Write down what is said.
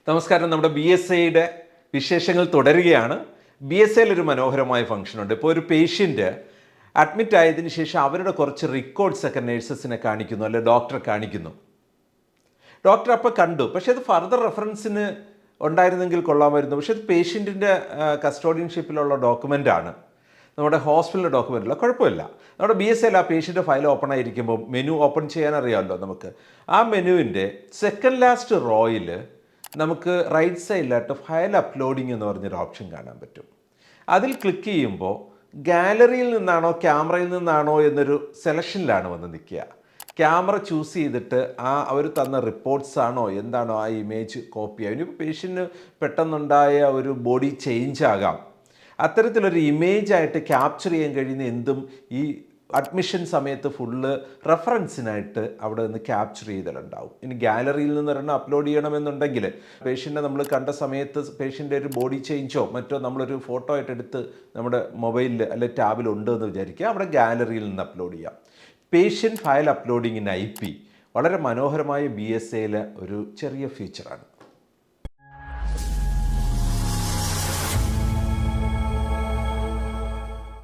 നമസ്കാരം. നമ്മുടെ B S ഐയുടെ വിശേഷങ്ങൾ തുടരുകയാണ്. ബി എസ് ഐയിൽ ഒരു മനോഹരമായ ഫംഗ്ഷനുണ്ട്. ഇപ്പോൾ ഒരു പേഷ്യൻ്റ് അഡ്മിറ്റ് ആയതിനു ശേഷം അവരുടെ കുറച്ച് റെക്കോർഡ്സ് ഒക്കെ നേഴ്സസിനെ കാണിക്കുന്നു, അല്ലെ ഡോക്ടറെ കാണിക്കുന്നു. ഡോക്ടർ അപ്പോൾ കണ്ടു, പക്ഷേ അത് ഫർദർ റെഫറൻസിന് ഉണ്ടായിരുന്നെങ്കിൽ കൊള്ളാമായിരുന്നു. പക്ഷേ അത് പേഷ്യൻറ്റിൻ്റെ കസ്റ്റോഡിയൻഷിപ്പിലുള്ള ഡോക്യുമെൻ്റാണ്, നമ്മുടെ ഹോസ്പിറ്റലിൻ്റെ ഡോക്യുമെൻ്റ് അല്ല. കുഴപ്പമില്ല. നമ്മുടെ ബി എസ് ഐയിൽ ആ പേഷ്യൻ്റെ ഫയൽ ഓപ്പൺ ആയിരിക്കുമ്പോൾ മെനു ഓപ്പൺ ചെയ്യാൻ അറിയാമല്ലോ നമുക്ക്. ആ മെനുവിൻ്റെ സെക്കൻഡ് ലാസ്റ്റ് റോയിൽ നമുക്ക് റൈറ്റ് സൈഡിലായിട്ട് ഫയൽ അപ്ലോഡിങ് എന്ന് പറഞ്ഞൊരു ഓപ്ഷൻ കാണാൻ പറ്റും. അതിൽ ക്ലിക്ക് ചെയ്യുമ്പോൾ ഗാലറിയിൽ നിന്നാണോ ക്യാമറയിൽ നിന്നാണോ എന്നൊരു സെലക്ഷനിലാണ് വന്ന് നിൽക്കുക. ക്യാമറ ചൂസ് ചെയ്തിട്ട് അവർ തന്ന റിപ്പോർട്ട്സ് ആണോ എന്താണോ ആ ഇമേജ് കോപ്പി ചെയ്യുക. ഇനി പേഷ്യൻറ്റിന് പെട്ടെന്നുണ്ടായ ഒരു ബോഡി ചേഞ്ച് ആകാം. അത്തരത്തിലൊരു ഇമേജായിട്ട് ക്യാപ്ചർ ചെയ്യാൻ കഴിയുന്ന എന്തും ഈ അഡ്മിഷൻ സമയത്ത് ഫുള്ള് റെഫറൻസിനായിട്ട് അവിടെ നിന്ന് ക്യാപ്ചർ ചെയ്തിട്ടുണ്ടാവും. ഇനി ഗാലറിയിൽ നിന്ന് ഒരെണ്ണം അപ്ലോഡ് ചെയ്യണമെന്നുണ്ടെങ്കിൽ പേഷ്യൻറ്റിനെ നമ്മൾ കണ്ട സമയത്ത് പേഷ്യൻ്റെ ഒരു ബോഡി ചേഞ്ചോ മറ്റോ നമ്മളൊരു ഫോട്ടോ ആയിട്ട് എടുത്ത് നമ്മുടെ മൊബൈലിൽ അല്ലെ ടാബിൽ ഉണ്ട് എന്ന് വിചാരിക്കുക, അവിടെ ഗാലറിയിൽ നിന്ന് അപ്ലോഡ് ചെയ്യാം. പേഷ്യൻ്റ് ഫയൽ അപ്ലോഡിങ്ങിന് IP വളരെ മനോഹരമായ ബി എസ് ഐയിലെ ഒരു ചെറിയ ഫീച്ചറാണ്.